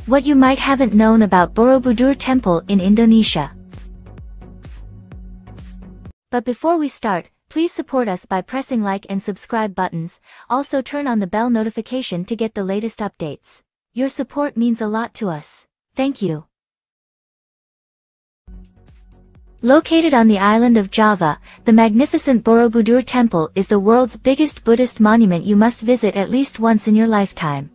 What you might haven't known about Borobudur Temple in Indonesia. But before we start, please support us by pressing like and subscribe buttons. Also turn on the bell notification to get the latest updates. Your support means a lot to us. Thank you. Located on the island of Java, the magnificent Borobudur Temple is the world's biggest Buddhist monument you must visit at least once in your lifetime.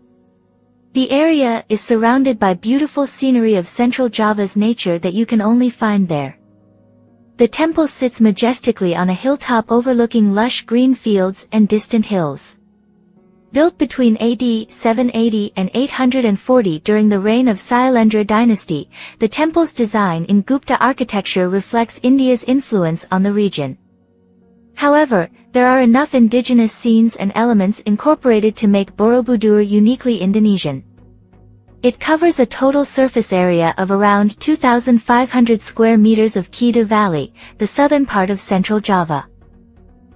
The area is surrounded by beautiful scenery of central Java's nature that you can only find there. The temple sits majestically on a hilltop overlooking lush green fields and distant hills. Built between AD 780 and 840 during the reign of Sailendra dynasty, the temple's design in Gupta architecture reflects India's influence on the region. However, there are enough indigenous scenes and elements incorporated to make Borobudur uniquely Indonesian. It covers a total surface area of around 2,500 square meters of Kedah Valley, the southern part of central Java.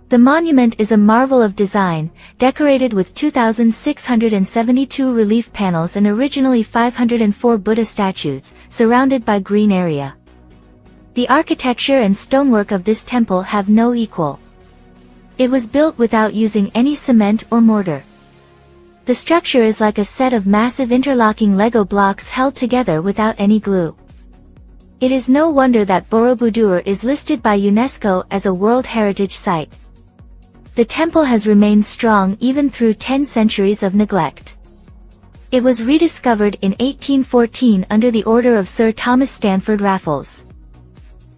The monument is a marvel of design, decorated with 2,672 relief panels and originally 504 Buddha statues, surrounded by green area. The architecture and stonework of this temple have no equal. It was built without using any cement or mortar. The structure is like a set of massive interlocking Lego blocks held together without any glue. It is no wonder that Borobudur is listed by UNESCO as a World Heritage Site. The temple has remained strong even through 10 centuries of neglect. It was rediscovered in 1814 under the order of Sir Thomas Stanford Raffles.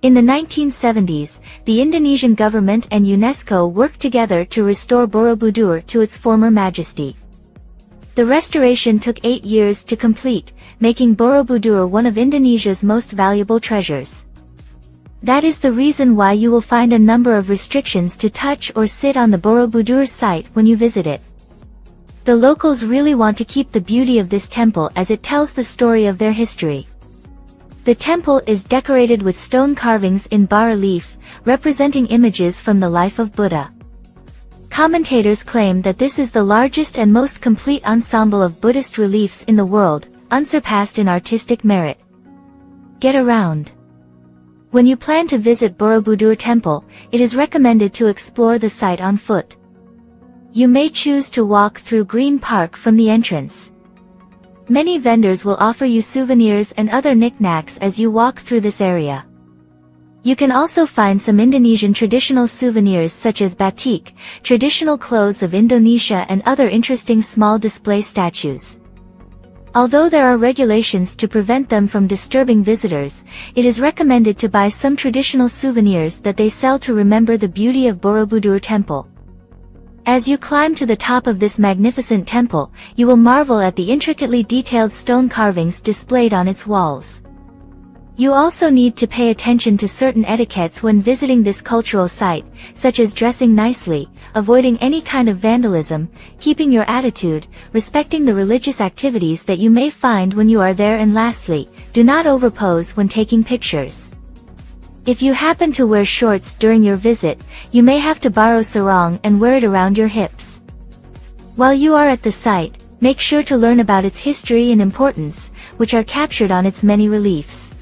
In the 1970s, the Indonesian government and UNESCO worked together to restore Borobudur to its former majesty. The restoration took 8 years to complete, making Borobudur one of Indonesia's most valuable treasures. That is the reason why you will find a number of restrictions to touch or sit on the Borobudur site when you visit it. The locals really want to keep the beauty of this temple as it tells the story of their history. The temple is decorated with stone carvings in bas-relief, representing images from the life of Buddha. Commentators claim that this is the largest and most complete ensemble of Buddhist reliefs in the world, unsurpassed in artistic merit. Get around. When you plan to visit Borobudur Temple, it is recommended to explore the site on foot. You may choose to walk through Green Park from the entrance. Many vendors will offer you souvenirs and other knickknacks as you walk through this area. You can also find some Indonesian traditional souvenirs such as batik, traditional clothes of Indonesia, and other interesting small display statues. Although there are regulations to prevent them from disturbing visitors, it is recommended to buy some traditional souvenirs that they sell to remember the beauty of Borobudur Temple. As you climb to the top of this magnificent temple, you will marvel at the intricately detailed stone carvings displayed on its walls. You also need to pay attention to certain etiquettes when visiting this cultural site, such as dressing nicely, avoiding any kind of vandalism, keeping your attitude, respecting the religious activities that you may find when you are there, and lastly, do not overpose when taking pictures. If you happen to wear shorts during your visit, you may have to borrow sarong and wear it around your hips. While you are at the site, make sure to learn about its history and importance, which are captured on its many reliefs.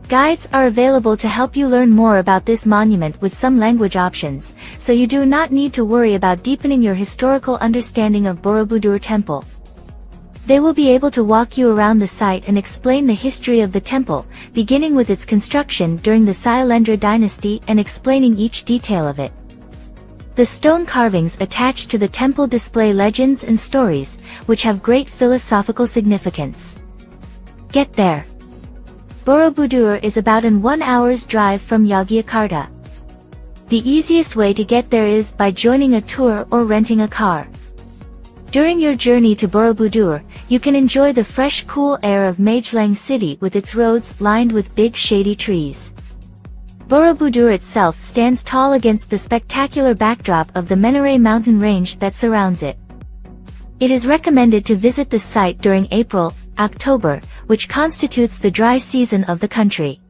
Guides are available to help you learn more about this monument with some language options, so you do not need to worry about deepening your historical understanding of Borobudur Temple. They will be able to walk you around the site and explain the history of the temple, beginning with its construction during the Sailendra dynasty and explaining each detail of it. The stone carvings attached to the temple display legends and stories, which have great philosophical significance. Get there. Borobudur is about an 1 hour's drive from Yogyakarta. The easiest way to get there is by joining a tour or renting a car. During your journey to Borobudur, you can enjoy the fresh, cool air of Magelang city with its roads lined with big shady trees. Borobudur itself stands tall against the spectacular backdrop of the Meru mountain range that surrounds it. It is recommended to visit the site during April-October, which constitutes the dry season of the country.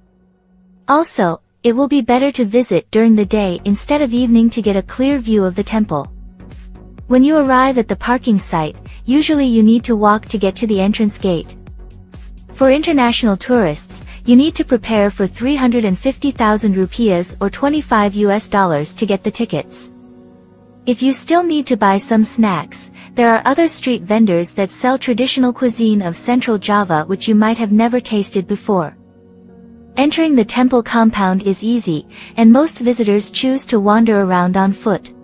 Also, it will be better to visit during the day instead of evening to get a clear view of the temple. When you arrive at the parking site, usually you need to walk to get to the entrance gate. For international tourists, you need to prepare for 350,000 rupiahs or $25 to get the tickets. If you still need to buy some snacks, there are other street vendors that sell traditional cuisine of Central Java which you might have never tasted before. Entering the temple compound is easy, and most visitors choose to wander around on foot.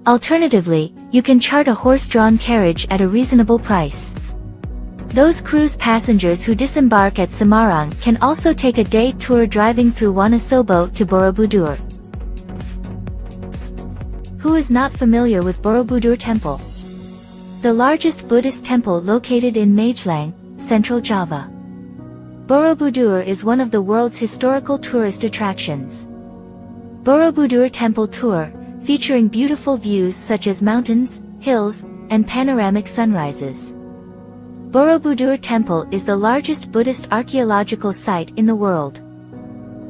Alternatively, you can chart a horse-drawn carriage at a reasonable price. Those cruise passengers who disembark at Semarang can also take a day tour driving through Wonosobo to Borobudur. Who is not familiar with Borobudur Temple? The largest Buddhist temple located in Magelang, Central Java. Borobudur is one of the world's historical tourist attractions. Borobudur Temple Tour, featuring beautiful views such as mountains, hills, and panoramic sunrises. Borobudur Temple is the largest Buddhist archaeological site in the world.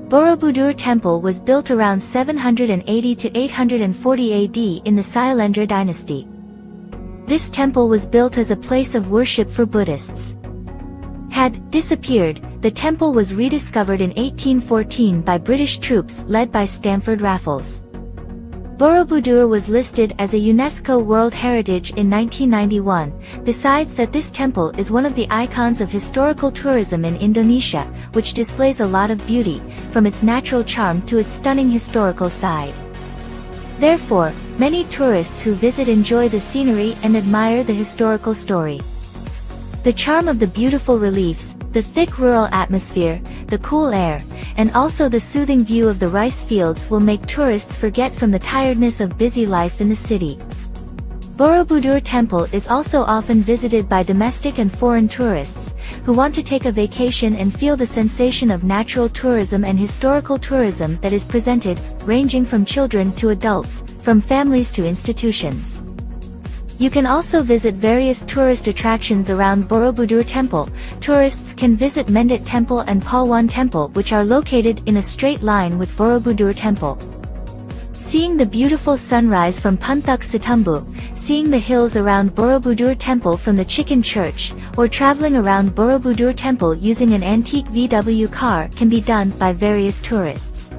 Borobudur Temple was built around 780 to 840 AD in the Sailendra dynasty. This temple was built as a place of worship for Buddhists. Had disappeared, the temple was rediscovered in 1814 by British troops led by Stamford Raffles. Borobudur was listed as a UNESCO World Heritage in 1991, besides that this temple is one of the icons of historical tourism in Indonesia, which displays a lot of beauty, from its natural charm to its stunning historical side. Therefore, many tourists who visit enjoy the scenery and admire the historical story. The charm of the beautiful reliefs, the thick rural atmosphere, the cool air, and also the soothing view of the rice fields will make tourists forget from the tiredness of busy life in the city. Borobudur Temple is also often visited by domestic and foreign tourists, who want to take a vacation and feel the sensation of natural tourism and historical tourism that is presented, ranging from children to adults, from families to institutions. You can also visit various tourist attractions around Borobudur Temple. Tourists can visit Mendet Temple and Palwan Temple, which are located in a straight line with Borobudur Temple. Seeing the beautiful sunrise from Punthuk Situmbu, seeing the hills around Borobudur Temple from the Chicken Church, or traveling around Borobudur Temple using an antique VW car can be done by various tourists.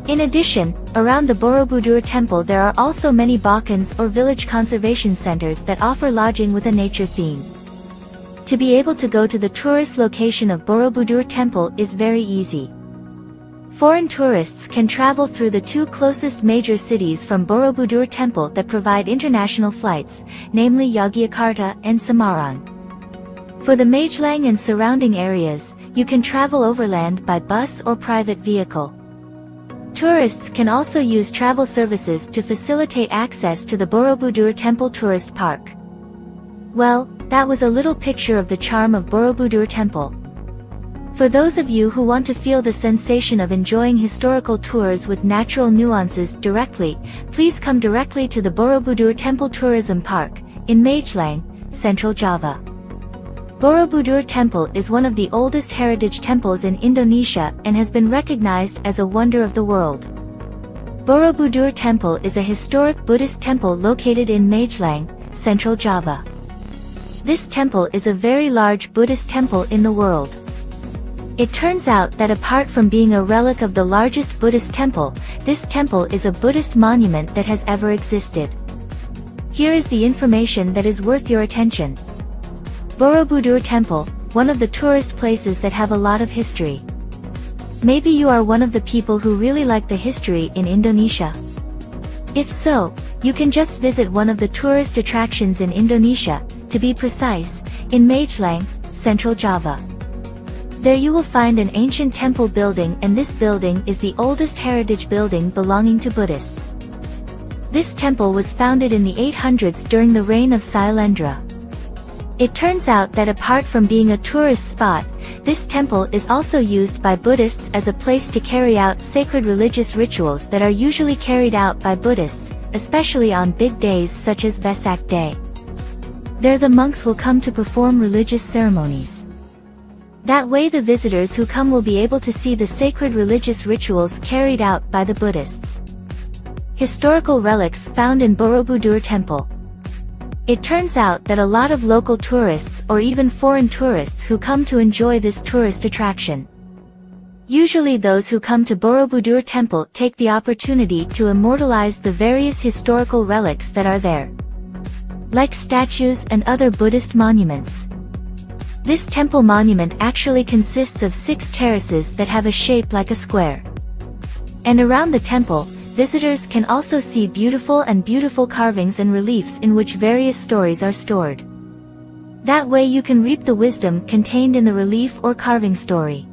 In addition, around the Borobudur Temple there are also many bakans or village conservation centers that offer lodging with a nature theme. To be able to go to the tourist location of Borobudur Temple is very easy. Foreign tourists can travel through the two closest major cities from Borobudur Temple that provide international flights, namely Yogyakarta and Semarang. For the Magelang and surrounding areas, you can travel overland by bus or private vehicle. Tourists can also use travel services to facilitate access to the Borobudur Temple Tourist Park. Well, that was a little picture of the charm of Borobudur Temple. For those of you who want to feel the sensation of enjoying historical tours with natural nuances directly, please come directly to the Borobudur Temple Tourism Park, in Magelang, Central Java. Borobudur Temple is one of the oldest heritage temples in Indonesia and has been recognized as a wonder of the world. Borobudur Temple is a historic Buddhist temple located in Magelang, Central Java. This temple is a very large Buddhist temple in the world. It turns out that apart from being a relic of the largest Buddhist temple, this temple is a Buddhist monument that has ever existed. Here is the information that is worth your attention. Borobudur Temple, one of the tourist places that have a lot of history. Maybe you are one of the people who really like the history in Indonesia. If so, you can just visit one of the tourist attractions in Indonesia, to be precise, in Magelang, Central Java. There you will find an ancient temple building, and this building is the oldest heritage building belonging to Buddhists. This temple was founded in the 800s during the reign of Sailendra. It turns out that apart from being a tourist spot, this temple is also used by Buddhists as a place to carry out sacred religious rituals that are usually carried out by Buddhists, especially on big days such as Vesak Day. There the monks will come to perform religious ceremonies. That way the visitors who come will be able to see the sacred religious rituals carried out by the Buddhists. Historical relics found in Borobudur Temple. It turns out that a lot of local tourists or even foreign tourists who come to enjoy this tourist attraction. Usually those who come to Borobudur Temple take the opportunity to immortalize the various historical relics that are there, like statues and other Buddhist monuments. This temple monument actually consists of 6 terraces that have a shape like a square. And around the temple, visitors can also see beautiful carvings and reliefs in which various stories are stored. That way you can reap the wisdom contained in the relief or carving story.